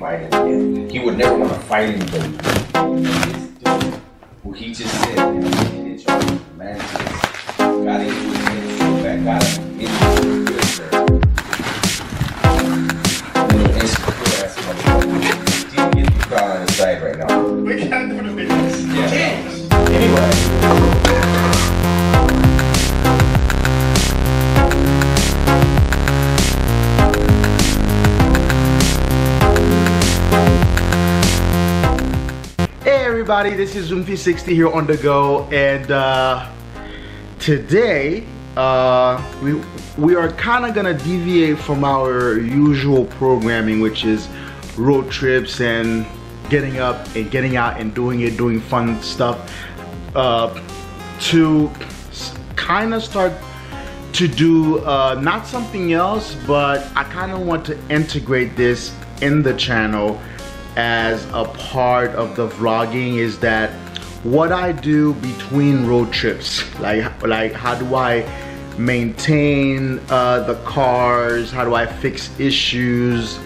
fight him. He would never want to fight anybody. Well, he just said, man, got into his head so bad, got him into his good, sir. Little insecure ass motherfucker. He didn't get the crowd on his side right now. We can't do the business. Yeah. Anyway. Everybody, this is Zoom360 here on the go, and today we are kind of gonna deviate from our usual programming, which is road trips and getting up and getting out and doing fun stuff, to kind of start to do not something else, but I kind of want to integrate this in the channel as a part of the vlogging. Is that what I do between road trips, like how do I maintain the cars, how do I fix issues,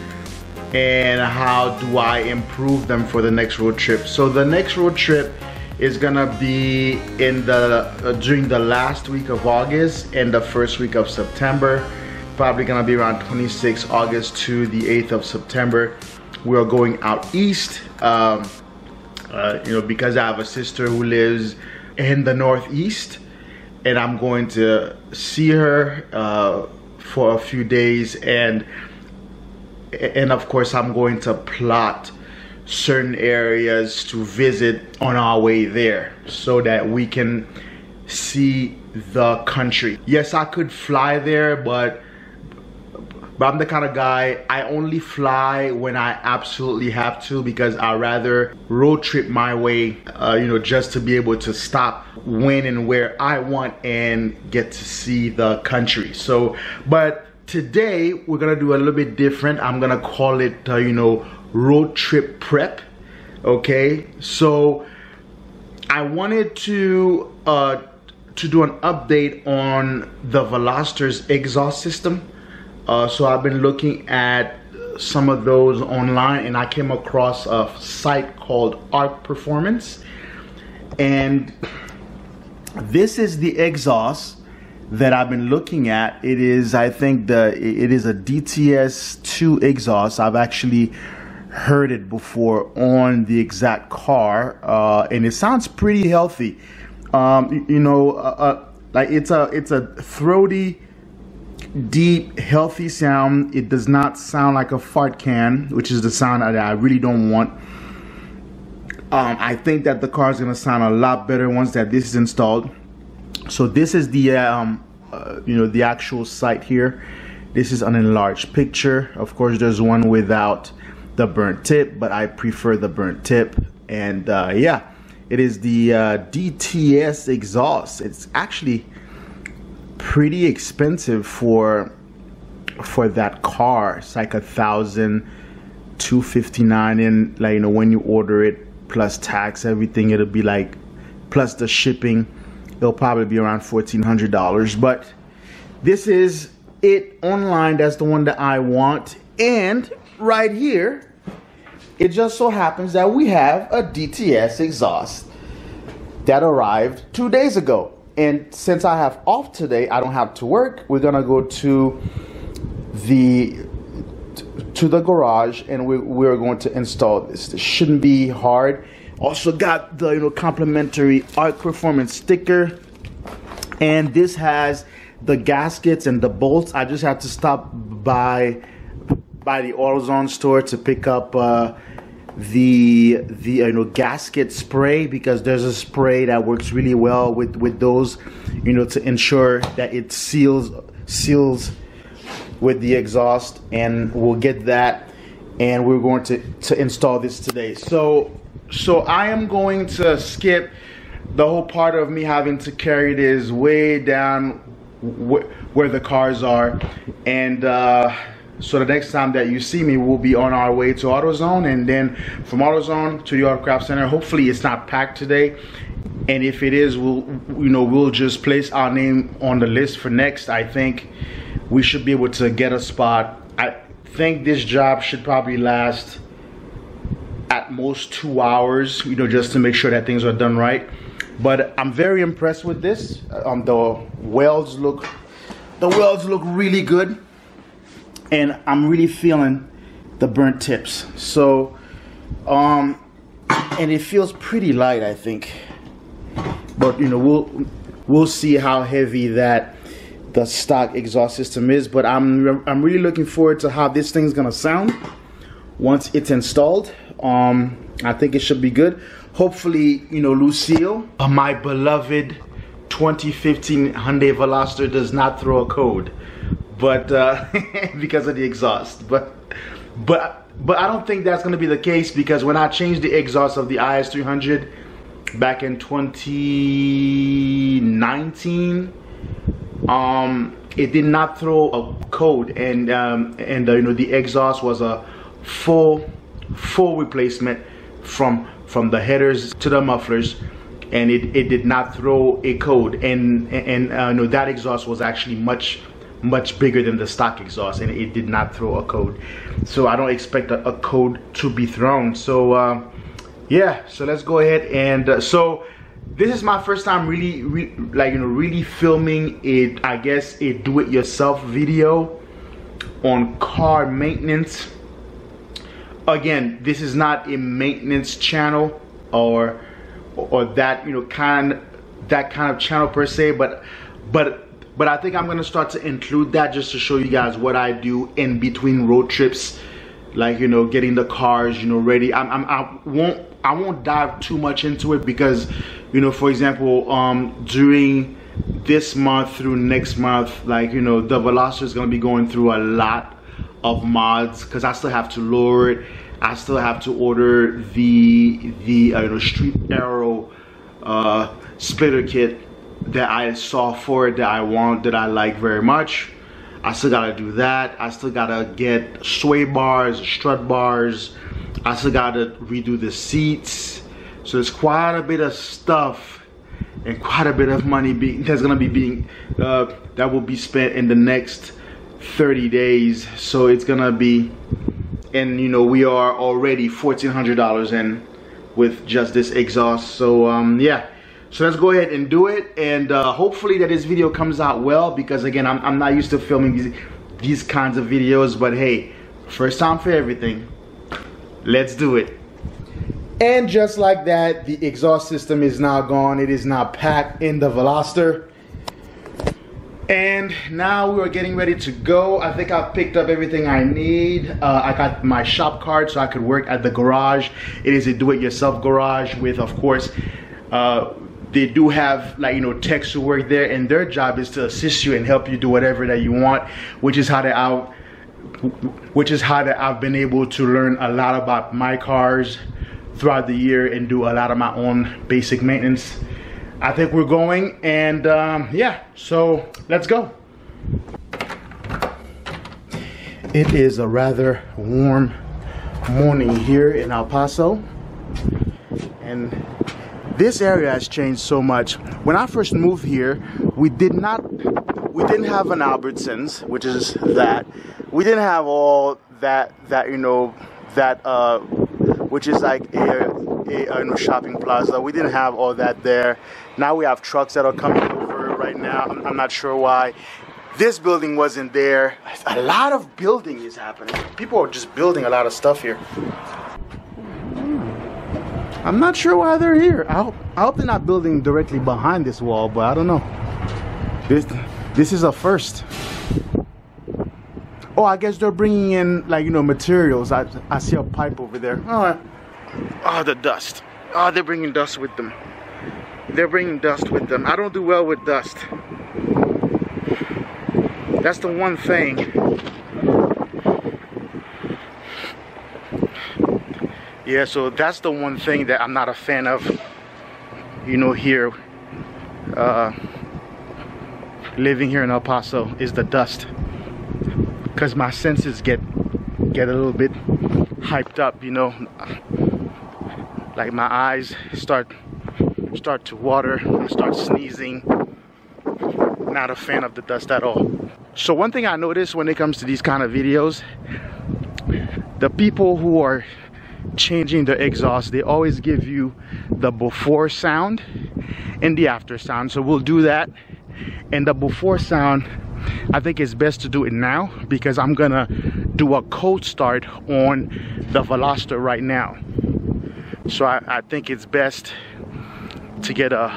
and how do I improve them for the next road trip. So the next road trip is gonna be in the during the last week of August and the first week of September, probably gonna be around 26 August to the 8th of September. We are going out east, you know, because I have a sister who lives in the Northeast, and I'm going to see her for a few days, and of course I'm going to plot certain areas to visit on our way there so that we can see the country. Yes, I could fly there, but I'm the kind of guy, I only fly when I absolutely have to, because I'd rather road trip my way, you know, just to be able to stop when and where I want and get to see the country. So, but today we're gonna do a little bit different. I'm gonna call it, you know, road trip prep. Okay, so I wanted to do an update on the Veloster's exhaust system. So I've been looking at some of those online, and I came across a site called Arc Performance, and this is the exhaust that I've been looking at. It is, I think, it is a DTS2 exhaust. I've actually heard it before on the exact car, and it sounds pretty healthy. You know, like it's a throaty, deep, healthy sound. It does not sound like a fart can, which is the sound that I really don't want. I think that the car is going to sound a lot better once that this is installed. So this is the you know, the actual site here. This is an enlarged picture. Of course, there's one without the burnt tip, but I prefer the burnt tip. And yeah, it is the DTS exhaust. It's actually pretty expensive for that car. It's like $1,259, and, like, you know, when you order it plus tax, everything, it'll be like, plus the shipping, it'll probably be around $1,400. But this is it online. That's the one that I want. And right here, it just so happens that we have a DTS exhaust that arrived 2 days ago. And since I have off today, I don't have to work. We're gonna go to the garage, and we're going to install this. This shouldn't be hard. Also got the, you know, complimentary Arc Performance sticker, and this has the gaskets and the bolts. I just had to stop by the AutoZone store to pick up the you know, gasket spray, because there's a spray that works really well with those, you know, to ensure that it seals with the exhaust. And we'll get that, and we're going to install this today. So I am going to skip the whole part of me having to carry this way down where the cars are, and so the next time that you see me, we'll be on our way to AutoZone, and then from AutoZone to the Autocraft Center. Hopefully it's not packed today, and if it is, we'll just place our name on the list for next. I think we should be able to get a spot. I think this job should probably last at most 2 hours, you know, just to make sure that things are done right. But I'm very impressed with this. The welds look really good, and I'm really feeling the burnt tips. So and it feels pretty light, I think. But you know, we'll see how heavy that the stock exhaust system is. But I'm really looking forward to how this thing's gonna sound once it's installed. I think it should be good. Hopefully, you know, Lucille, my beloved 2015 Hyundai Veloster, does not throw a code, but because of the exhaust. But I don't think that's gonna be the case, because when I changed the exhaust of the IS300 back in 2019, it did not throw a code, and you know, the exhaust was a full replacement from the headers to the mufflers, and it did not throw a code, and you know, that exhaust was actually much bigger than the stock exhaust, and it did not throw a code. So I don't expect a code to be thrown. So yeah, so let's go ahead. And so this is my first time really filming it, I guess, a do-it-yourself video on car maintenance. Again, this is not a maintenance channel or that, you know, that kind of channel per se, but I think I'm gonna start to include that just to show you guys what I do in between road trips, like, you know, getting the cars, you know, ready. I won't dive too much into it, because, you know, for example, during this month through next month, like, you know, the Veloster is gonna be going through a lot of mods, because I still have to lower it. I still have to order the you know, Street Arrow splitter kit that I saw for it, that I want, that I like very much. I still gotta do that. I still gotta get sway bars, strut bars. I still gotta redo the seats. So there's quite a bit of stuff and quite a bit of money that will be spent in the next 30 days. So it's gonna be, and you know, we are already $1,400 in with just this exhaust. So yeah, so let's go ahead and do it, and hopefully that this video comes out well, because again, I'm not used to filming these kinds of videos. But hey, first time for everything. Let's do it. And just like that, the exhaust system is now gone. It is now packed in the Veloster. And now we are getting ready to go. I think I've picked up everything I need. I got my shop card so I could work at the garage. It is a do-it-yourself garage with, of course, they do have, like, you know, techs who work there, and their job is to assist you and help you do whatever that you want, which is how I've been able to learn a lot about my cars throughout the year and do a lot of my own basic maintenance. I think we're going, and yeah, so let's go. It is a rather warm morning here in El Paso, and this area has changed so much. When I first moved here, we didn't have an Albertsons, which is that. We didn't have all that you know, that which is like a shopping plaza. We didn't have all that there. Now we have trucks that are coming over right now. I'm not sure why. This building wasn't there. A lot of building is happening. People are just building a lot of stuff here. I'm not sure why they're here. I hope they're not building directly behind this wall, but I don't know. This is a first. Oh, I guess they're bringing in, like, you know, materials. I see a pipe over there. Oh, the dust. Oh, they're bringing dust with them. They're bringing dust with them. I don't do well with dust. That's the one thing. Yeah, so that's the one thing that I'm not a fan of, you know, here. Living here in El Paso, is the dust. Because my senses get a little bit hyped up, you know. Like my eyes start to water, I start sneezing. Not a fan of the dust at all. So one thing I notice when it comes to these kind of videos, the people who are changing the exhaust, they always give you the before sound and the after sound. So we'll do that. And the before sound, I think it's best to do it now because I'm gonna do a cold start on the Veloster right now. So I think it's best to get a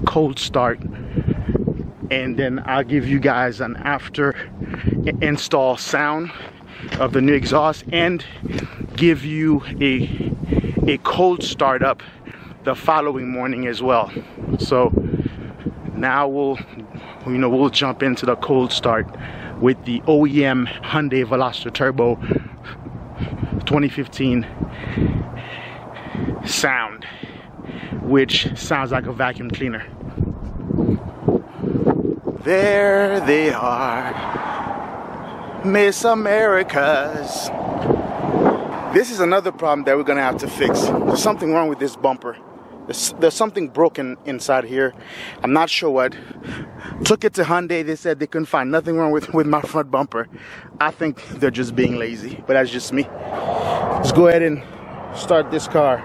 cold start, and then I'll give you guys an after install sound of the new exhaust and give you a cold start up the following morning as well. So now we'll jump into the cold start with the OEM Hyundai Veloster Turbo 2015 sound, which sounds like a vacuum cleaner. There they are, Miss Americas. This is another problem that we're gonna have to fix. There's something wrong with this bumper. There's something broken inside here. I'm not sure what. Took it to Hyundai. They said they couldn't find nothing wrong with my front bumper. I think they're just being lazy, but that's just me. Let's go ahead and start this car.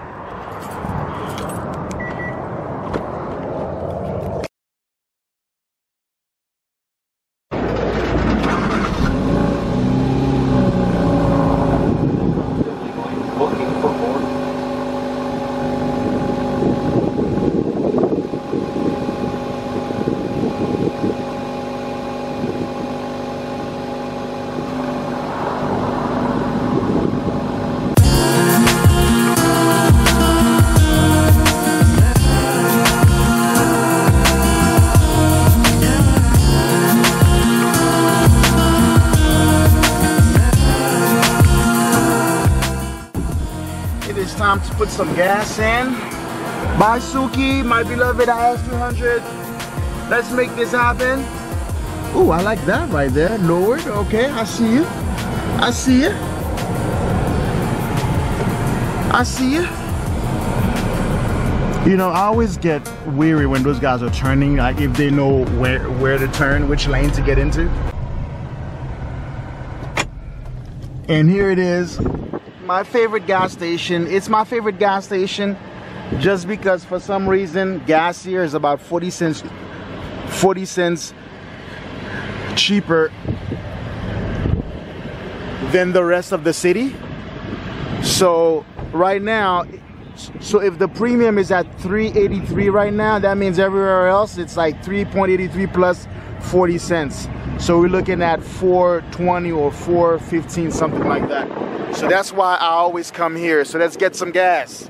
Time to put some gas in. Bye Suki, my beloved IS200. Let's make this happen. Oh, I like that right there. Lowered. Okay, I see you. I see you. I see you. You know, I always get weary when those guys are turning, like if they know where to turn, which lane to get into. And here it is. My favorite gas station. It's my favorite gas station just because for some reason gas here is about 40 cents cheaper than the rest of the city. So right now, so if the premium is at $3.83 right now, that means everywhere else it's like $3.83 plus 40 cents. So we're looking at $4.20 or $4.15, something like that. So that's why I always come here. So let's get some gas.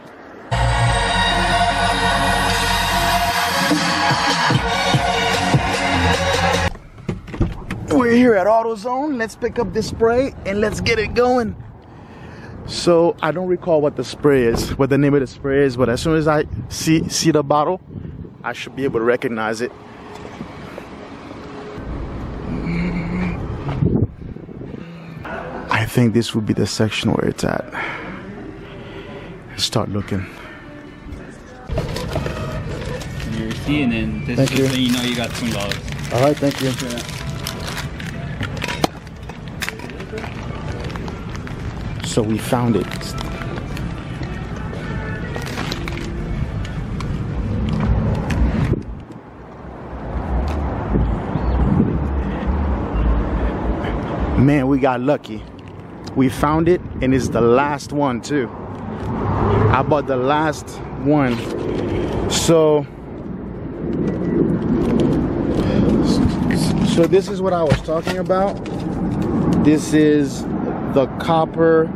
We're here at AutoZone. Let's pick up this spray and let's get it going. So I don't recall what the spray is, what the name of the spray is, but as soon as I see the bottle, I should be able to recognize it. I think this would be the section where it's at. Let's start looking. You're seeing it. This Thank is you. just so you know you got $2. All right, thank you. Yeah. So we found it. Man, we got lucky. We found it, and it's the last one too. I bought the last one. So this is what I was talking about. This is the copper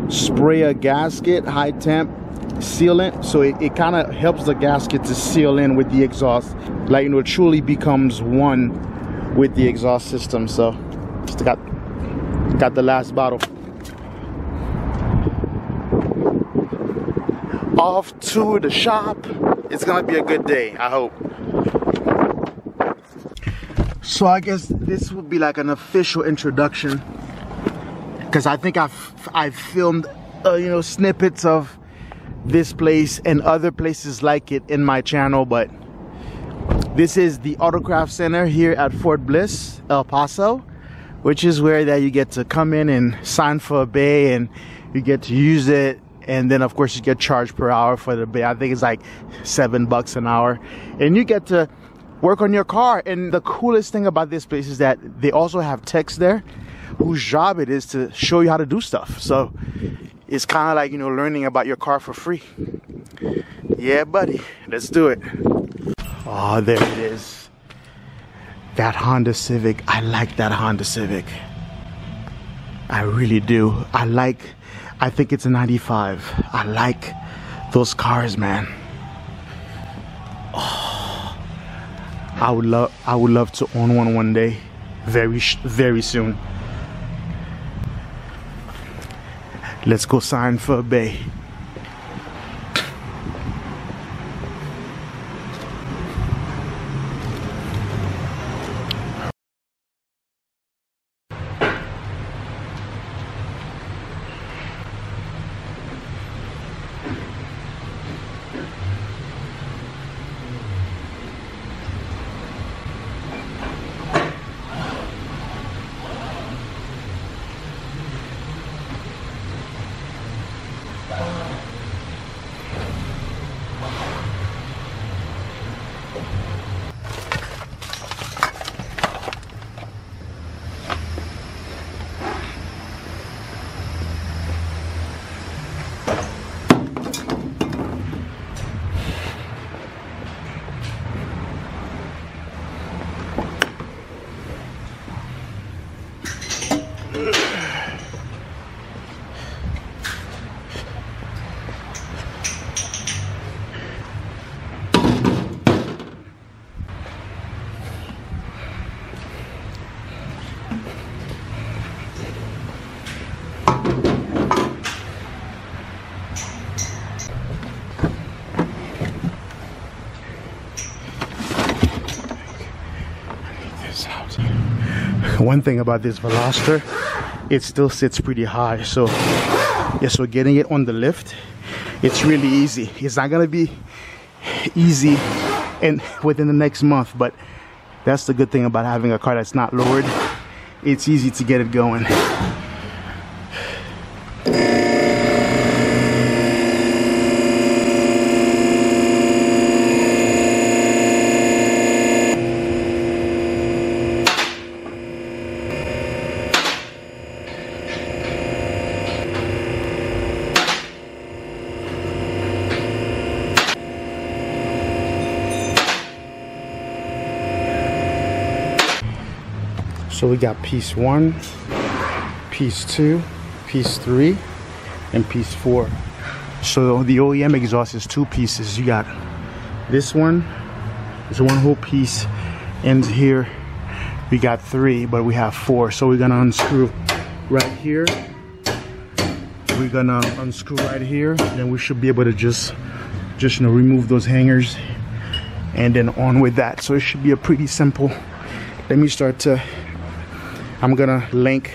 sprayer gasket, high temp sealant. So it kind of helps the gasket to seal in with the exhaust, like, you know, it truly becomes one with the exhaust system. So just got the last bottle. Off to the shop. It's gonna be a good day, I hope. So I guess this would be like an official introduction, because I think I've filmed you know, snippets of this place and other places like it in my channel. But this is the Autocraft Center here at Fort Bliss, El Paso, which is where that you get to come in and sign for a bay, and you get to use it and then of course you get charged per hour for the bay. I think it's like $7 an hour, and you get to work on your car. And the coolest thing about this place is that they also have techs there whose job it is to show you how to do stuff. So it's kind of like, you know, learning about your car for free. Yeah, buddy, let's do it. Oh, there it is. That Honda Civic. I like that Honda Civic. I really do. I think it's a 95. I like those cars, man. Oh, I would love to own one day, very soon. Let's go sign for a bay. One thing about this Veloster, it still sits pretty high, so yeah, so getting it on the lift, it's really easy. It's not gonna be easy and within the next month, but that's the good thing about having a car that's not lowered. It's easy to get it going. So we got piece 1, piece 2, piece 3, and piece 4. So the OEM exhaust is 2 pieces. You got this one, it's one whole piece, and here we got 3, but we have 4. So we're gonna unscrew right here. We're gonna unscrew right here, then we should be able to just you know, remove those hangers, and then on with that. So it should be a pretty simple. Let me start to. I'm gonna link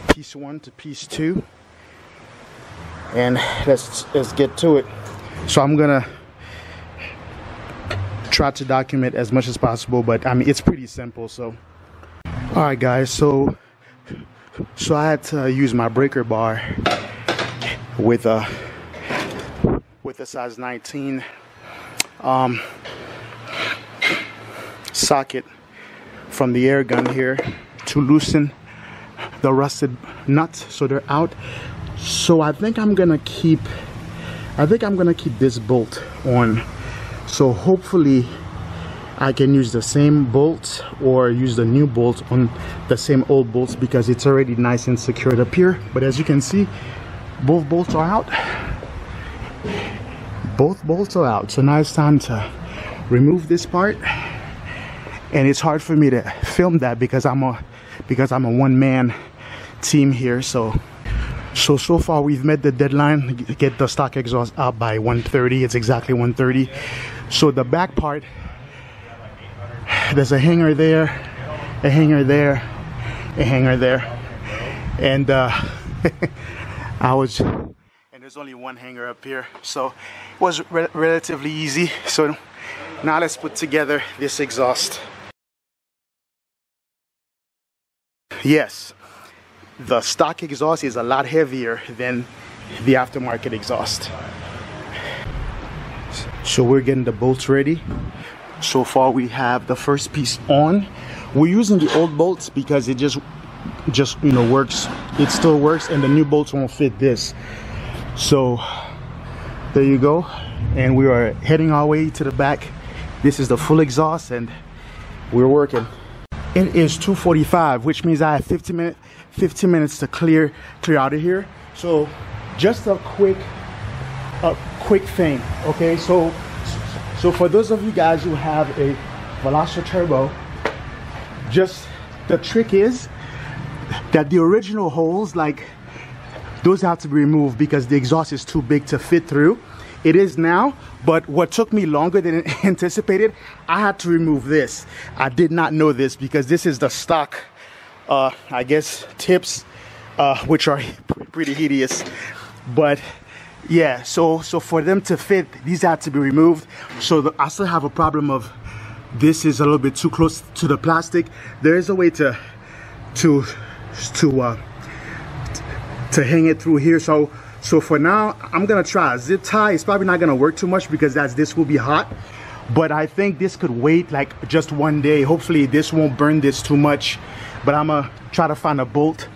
piece 1 to piece 2, and let's get to it. So I'm gonna try to document as much as possible, but I mean it's pretty simple. So all right guys, so I had to use my breaker bar with a size 19 socket from the air gun here to loosen the rusted nuts so they're out. So I think I'm gonna keep this bolt on. So hopefully I can use the same bolt or use the new bolt on the same old bolts, because it's already nice and secured up here. But as you can see, both bolts are out. Both bolts are out. So now it's time to remove this part. And it's hard for me to film that because I'm a one-man team here. So far we've met the deadline to get the stock exhaust out by 1:30. It's exactly 1:30. So the back part, there's a hanger there, a hanger there, a hanger there, and and there's only one hanger up here, so it was relatively easy. So now let's put together this exhaust. Yes, the stock exhaust is a lot heavier than the aftermarket exhaust. So we're getting the bolts ready. So far we have the first piece on. We're using the old bolts because it just you know works. It still works, and the new bolts won't fit this. So there you go, and we are heading our way to the back. This is the full exhaust, and we're working. It is 2:45, which means I have 15 minutes to clear out of here. So just a quick thing, okay? So for those of you guys who have a Veloster Turbo, just the trick is that the original holes, like those, have to be removed because the exhaust is too big to fit through. It is now, but what took me longer than anticipated, I had to remove this. I did not know this because this is the stock, I guess, tips, which are pretty hideous. But yeah, so for them to fit, these had to be removed. So I still have a problem of this is a little bit too close to the plastic. There is a way to hang it through here. So for now, I'm gonna try a zip tie. It's probably not gonna work too much because this will be hot. But I think this could wait like just one day. Hopefully this won't burn this too much. But I'm gonna try to find a bolt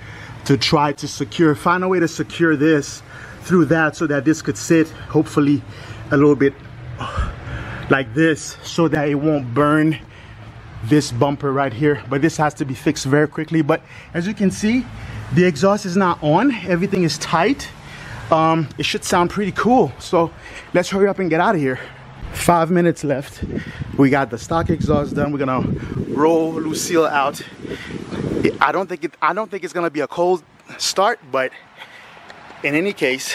to try to find a way to secure this through that so that this could sit hopefully a little bit like this so that it won't burn this bumper right here. But this has to be fixed very quickly. But as you can see, the exhaust is not on. Everything is tight. It should sound pretty cool. So let's hurry up and get out of here. 5 minutes left. We got the stock exhaust done. We're gonna roll Lucille out. I don't think it's gonna be a cold start, but in any case,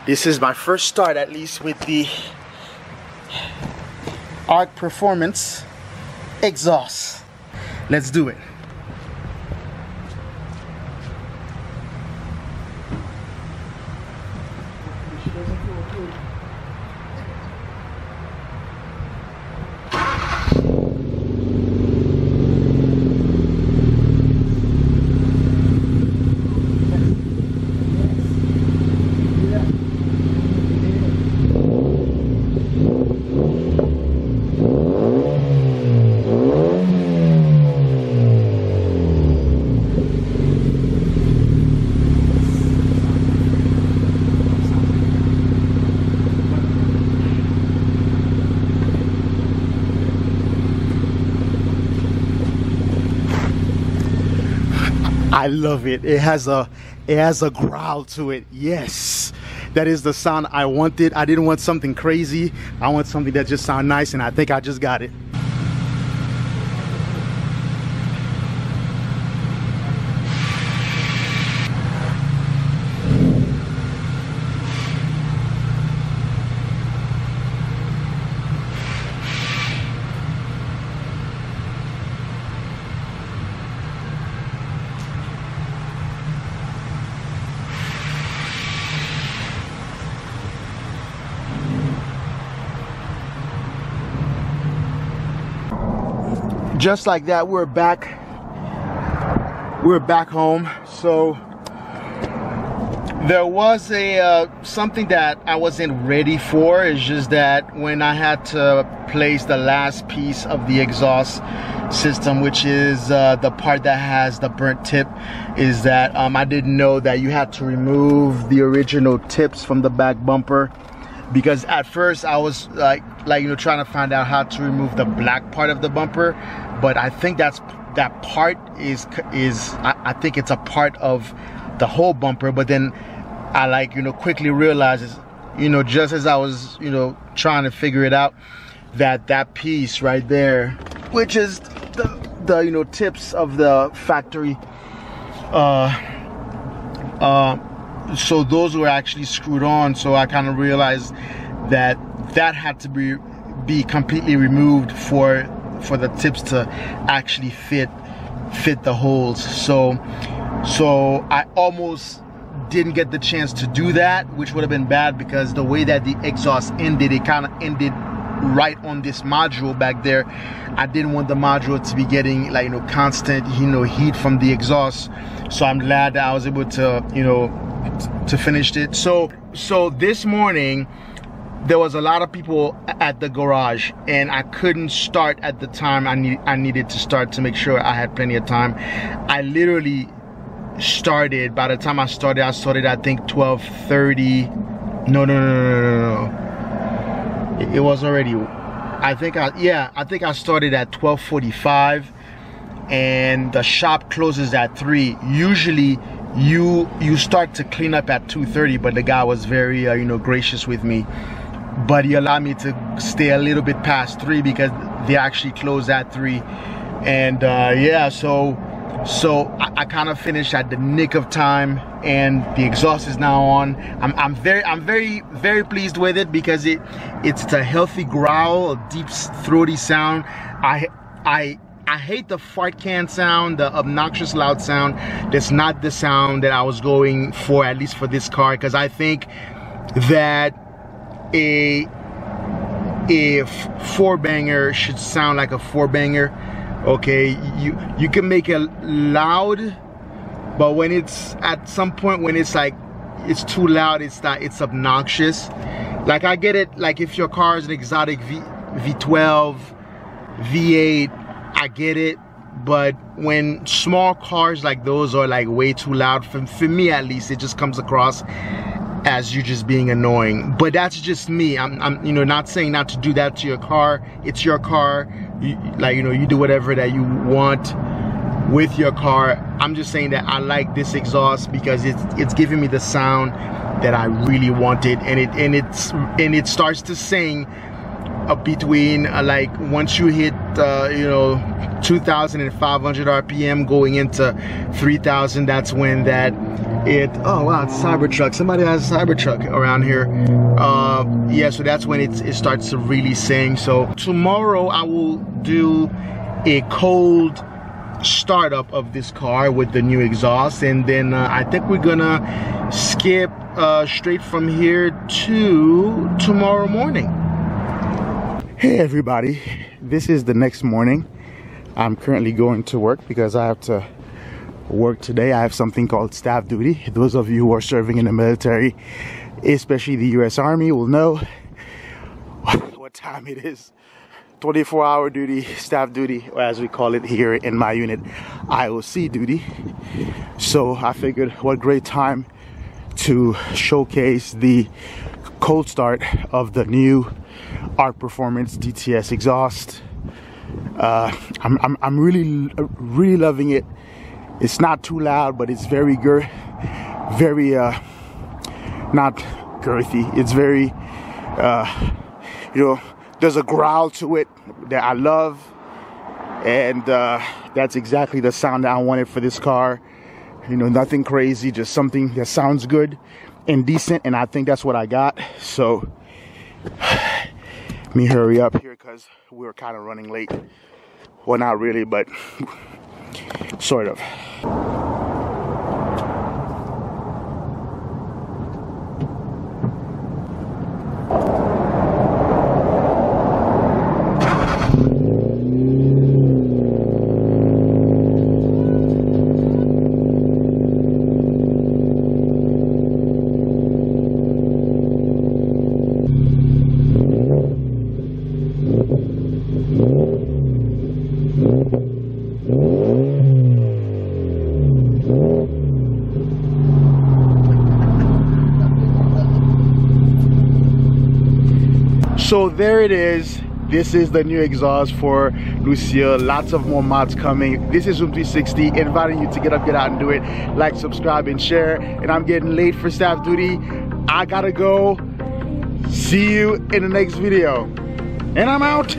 this is my first start, at least with the Arc Performance exhaust. Let's do it. I love it. It has a growl to it. Yes, that is the sound I wanted. I didn't want something crazy. I want something that just sounds nice, and I think I just got it. Just like that, we're back home. So there was something that I wasn't ready for. It's just that when I had to place the last piece of the exhaust system, which is the part that has the burnt tip, is that I didn't know that you had to remove the original tips from the back bumper. Because at first I was like you know, trying to find out how to remove the black part of the bumper, but I think that part is I think it's a part of the whole bumper. But then I you know, quickly realized, you know, just as I was, you know, trying to figure it out, that piece right there, which is the you know, tips of the factory, so those were actually screwed on. So I kind of realized that had to be completely removed for the tips to actually fit the holes. So I almost didn't get the chance to do that, which would have been bad, because the way that the exhaust ended, it kind of ended right on this module back there. I didn't want the module to be getting, like, you know, constant, you know, heat from the exhaust. So I'm glad that I was able to, you know, to finish it. So this morning there was a lot of people at the garage, and I couldn't start at the time I needed to start to make sure I had plenty of time. I literally started, by the time I started I think 12:30. No. It was already, I think I started at 12:45, and the shop closes at 3. Usually you start to clean up at 2:30, but the guy was very you know, gracious with me, but he allowed me to stay a little bit past 3 because they actually close at 3. And yeah, so I kind of finished at the nick of time, and the exhaust is now on. I'm very pleased with it because it's a healthy growl, a deep throaty sound. I hate the fart can sound, the obnoxious loud sound. That's not the sound that I was going for, at least for this car, because I think that a 4-banger should sound like a 4-banger. Okay, you can make it loud, but when it's at some point when it's like it's too loud, it's obnoxious. Like, I get it, like if your car is an exotic V12, V8, I get it, but when small cars like those are like way too loud, for me at least, it just comes across as you just being annoying. But that's just me. I'm you know, not saying not to do that to your car. It's your car. Like, you know, you do whatever that you want with your car. I'm just saying that I like this exhaust because it's giving me the sound that I really wanted, and it starts to sing between like once you hit you know, 2,500 RPM going into 3,000. That's when that oh wow, it's Cybertruck. Somebody has a Cybertruck around here. Yeah, so that's when it starts to really sing. So tomorrow I will do a cold startup of this car with the new exhaust, and then I think we're gonna skip straight from here to tomorrow morning. Hey everybody, this is the next morning. I'm currently going to work because I have to work today. I have something called staff duty. Those of you who are serving in the military, especially the US Army, will know what time it is. 24-hour duty, staff duty, or as we call it here in my unit, IOC duty. So I figured what great time to showcase the cold start of the new Arc Performance DTS exhaust. I'm really loving it. It's not too loud, but it's very not girthy. It's very you know, there's a growl to it that I love, and that's exactly the sound that I wanted for this car. You know, nothing crazy, just something that sounds good and decent, and I think that's what I got. So let me hurry up here because we're kind of running late. Well, not really, but sort of. So there it is. This is the new exhaust for Lucille. Lots of more mods coming. This is Room 360, inviting you to get up, get out and do it. Like, subscribe, and share. And I'm getting late for staff duty. I gotta go. See you in the next video. And I'm out.